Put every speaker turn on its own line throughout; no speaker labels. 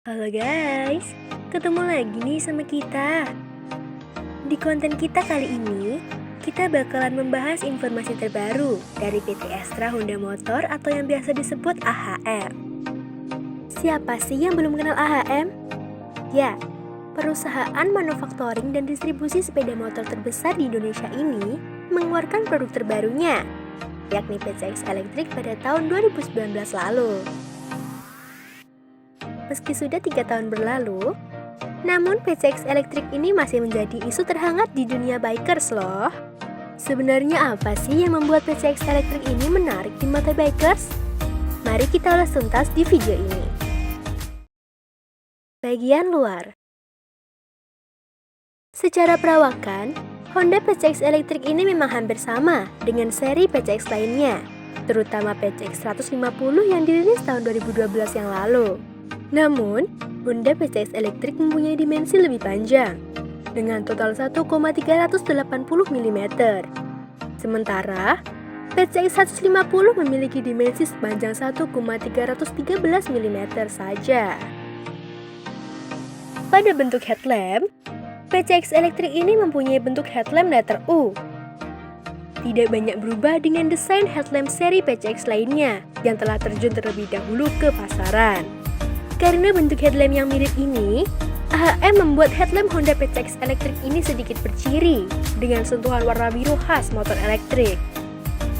Halo guys, ketemu lagi nih sama kita. Di konten kita kali ini, kita bakalan membahas informasi terbaru dari PT Astra Honda Motor atau yang biasa disebut AHM. Siapa sih yang belum kenal AHM? Ya, perusahaan manufakturing dan distribusi sepeda motor terbesar di Indonesia ini mengeluarkan produk terbarunya, yakni PCX Electric pada tahun 2019 lalu. Meski sudah 3 tahun berlalu, namun PCX Electric ini masih menjadi isu terhangat di dunia bikers loh. Sebenarnya apa sih yang membuat PCX Electric ini menarik di mata bikers? Mari kita ulas tuntas di video ini. Bagian luar. Secara perawakan, Honda PCX Electric ini memang hampir sama dengan seri PCX lainnya, terutama PCX 150 yang dirilis tahun 2012 yang lalu. Namun, Honda PCX Electric mempunyai dimensi lebih panjang, dengan total 1,380 mm. Sementara, PCX 150 memiliki dimensi sepanjang 1,313 mm saja. Pada bentuk headlamp, PCX Electric ini mempunyai bentuk headlamp letter U. Tidak banyak berubah dengan desain headlamp seri PCX lainnya yang telah terjun terlebih dahulu ke pasaran. Karena bentuk headlamp yang mirip ini, AHM membuat headlamp Honda PCX Electric ini sedikit berciri dengan sentuhan warna biru khas motor elektrik.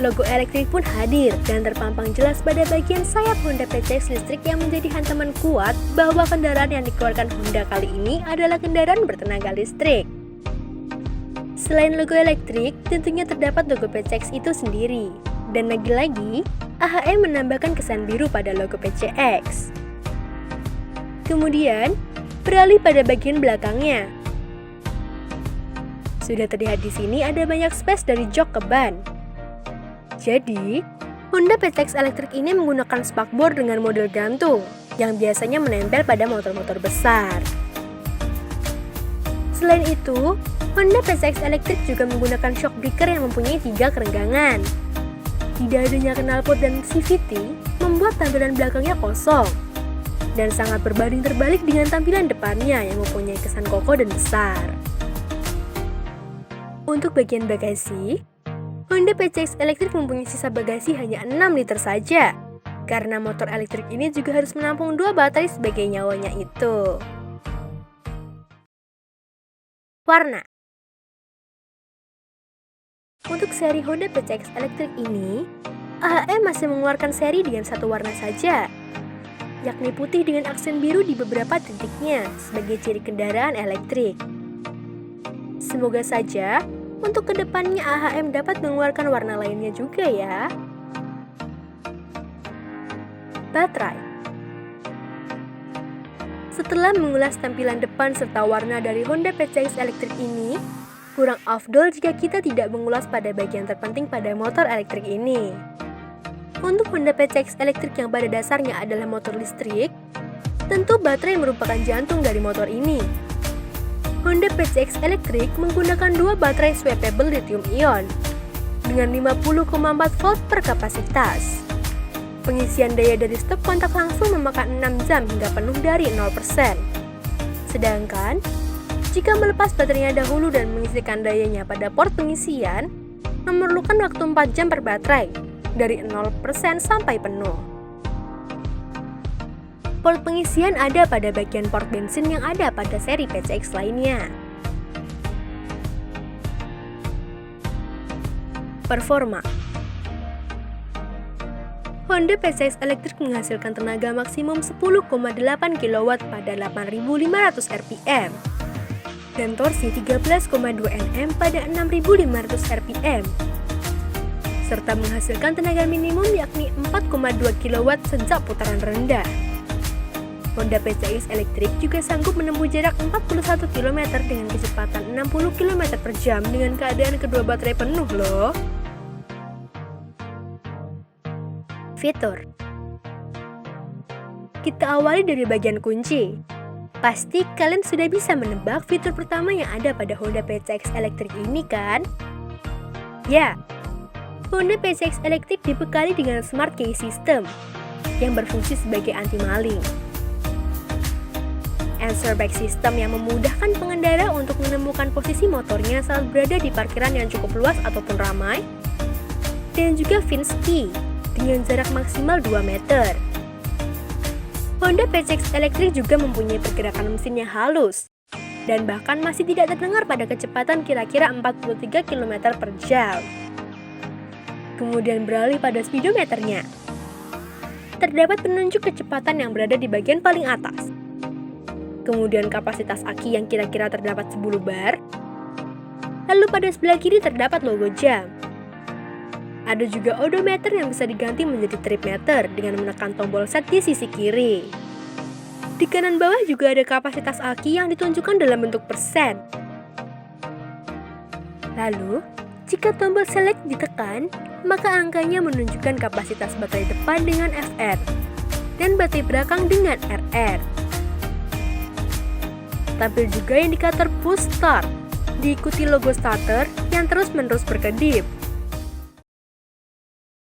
Logo elektrik pun hadir dan terpampang jelas pada bagian sayap Honda PCX listrik yang menjadi hantaman kuat bahwa kendaraan yang dikeluarkan Honda kali ini adalah kendaraan bertenaga listrik. Selain logo elektrik, tentunya terdapat logo PCX itu sendiri. Dan lagi-lagi, AHM menambahkan kesan biru pada logo PCX. Kemudian, beralih pada bagian belakangnya. Sudah terlihat di sini ada banyak space dari jok ke ban. Jadi, Honda PCX Electric ini menggunakan spakbor dengan model gantung yang biasanya menempel pada motor-motor besar. Selain itu, Honda PCX Electric juga menggunakan shock breaker yang mempunyai 3 kerenggangan. Tidak adanya knalpot dan CVT membuat tampilan belakangnya kosong dan sangat berbanding terbalik dengan tampilan depannya yang mempunyai kesan kokoh dan besar. Untuk bagian bagasi, Honda PCX Electric mempunyai sisa bagasi hanya 6 liter saja, karena motor elektrik ini juga harus menampung 2 baterai sebagai nyawanya itu. Warna. Untuk seri Honda PCX Electric ini, AHM masih mengeluarkan seri dengan satu warna saja, yakni putih dengan aksen biru di beberapa titiknya sebagai ciri kendaraan elektrik. Semoga saja untuk kedepannya AHM dapat mengeluarkan warna lainnya juga ya. Baterai. Setelah mengulas tampilan depan serta warna dari Honda PCX Electric ini, kurang afdol jika kita tidak mengulas pada bagian terpenting pada motor elektrik ini. Untuk Honda PCX Electric yang pada dasarnya adalah motor listrik, tentu baterai merupakan jantung dari motor ini. Honda PCX Electric menggunakan 2 baterai swappable lithium-ion dengan 50,4 volt per kapasitas. Pengisian daya dari stop kontak langsung memakan 6 jam hingga penuh dari 0%. Sedangkan, jika melepas baterainya dahulu dan mengisikan dayanya pada port pengisian, memerlukan waktu 4 jam per baterai, dari 0% sampai penuh. Port pengisian ada pada bagian port bensin yang ada pada seri PCX lainnya. Performa. Honda PCX Electric menghasilkan tenaga maksimum 10,8 kW pada 8.500 rpm dan torsi 13,2 Nm pada 6.500 rpm. Serta menghasilkan tenaga minimum yakni 4,2 kW sejak putaran rendah. Honda PCX Electric juga sanggup menempuh jarak 41 km dengan kecepatan 60 km per jam dengan keadaan kedua baterai penuh loh. Fitur. Kita awali dari bagian kunci. Pasti kalian sudah bisa menebak fitur pertama yang ada pada Honda PCX Electric ini kan? Ya, Honda PCX Electric dibekali dengan Smart Key System yang berfungsi sebagai anti maling. Answer Bike System yang memudahkan pengendara untuk menemukan posisi motornya saat berada di parkiran yang cukup luas ataupun ramai, dan juga Vince Key dengan jarak maksimal 2 meter. Honda PCX Electric juga mempunyai pergerakan mesin yang halus, dan bahkan masih tidak terdengar pada kecepatan kira-kira 43 km per jam. Kemudian beralih pada speedometernya. Terdapat penunjuk kecepatan yang berada di bagian paling atas. Kemudian kapasitas aki yang kira-kira terdapat 10 bar. Lalu pada sebelah kiri terdapat logo jam. Ada juga odometer yang bisa diganti menjadi trip meter dengan menekan tombol set di sisi kiri. Di kanan bawah juga ada kapasitas aki yang ditunjukkan dalam bentuk persen. Lalu, jika tombol select ditekan, maka angkanya menunjukkan kapasitas baterai depan dengan FR dan baterai belakang dengan RR. Tampil juga indikator push start, diikuti logo starter yang terus-menerus berkedip.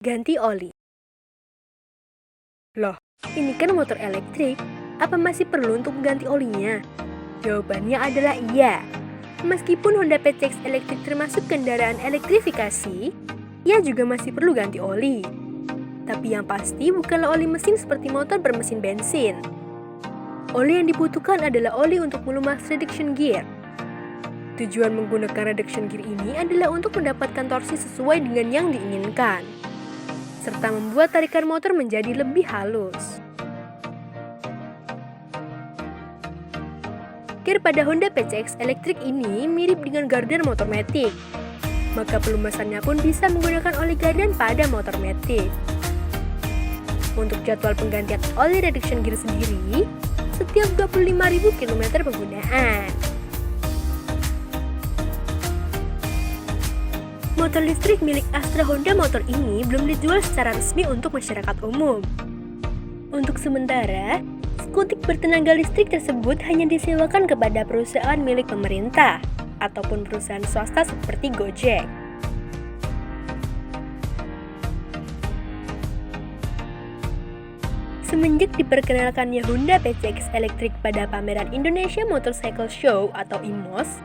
Ganti oli. Loh, ini kan motor elektrik, apa masih perlu untuk mengganti olinya? Jawabannya adalah iya. Meskipun Honda PCX Electric termasuk kendaraan elektrifikasi, ia juga masih perlu ganti oli. Tapi yang pasti bukanlah oli mesin seperti motor bermesin bensin. Oli yang dibutuhkan adalah oli untuk melumas reduction gear. Tujuan menggunakan reduction gear ini adalah untuk mendapatkan torsi sesuai dengan yang diinginkan, serta membuat tarikan motor menjadi lebih halus. Gear pada Honda PCX Electric ini mirip dengan gardan motor matic, maka pelumasannya pun bisa menggunakan oli gardan pada motor matic. Untuk jadwal penggantian oli reduction gear sendiri, setiap 25.000 km penggunaan. Motor listrik milik Astra Honda Motor ini belum dijual secara resmi untuk masyarakat umum. Untuk sementara, skutik bertenaga listrik tersebut hanya disewakan kepada perusahaan milik pemerintah ataupun perusahaan swasta seperti Gojek. Semenjak diperkenalkannya Honda PCX Electric pada pameran Indonesia Motorcycle Show atau IMOS,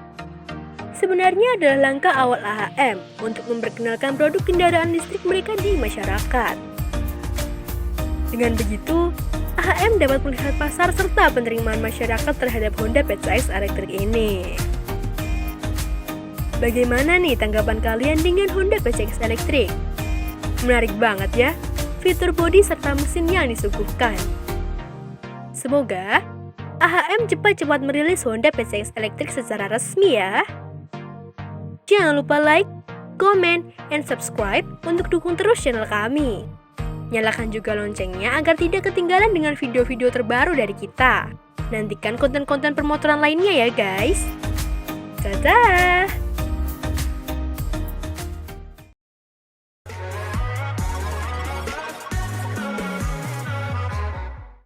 sebenarnya adalah langkah awal AHM untuk memperkenalkan produk kendaraan listrik mereka di masyarakat. Dengan begitu, AHM dapat melihat pasar serta penerimaan masyarakat terhadap Honda PCX Electric ini. Bagaimana nih tanggapan kalian dengan Honda PCX Electric? Menarik banget ya, fitur bodi serta mesin yang disuguhkan. Semoga AHM cepat-cepat merilis Honda PCX Electric secara resmi ya. Jangan lupa like, comment, and subscribe untuk dukung terus channel kami. Nyalakan juga loncengnya agar tidak ketinggalan dengan video-video terbaru dari kita. Nantikan konten-konten permotoran lainnya ya guys. Dadah!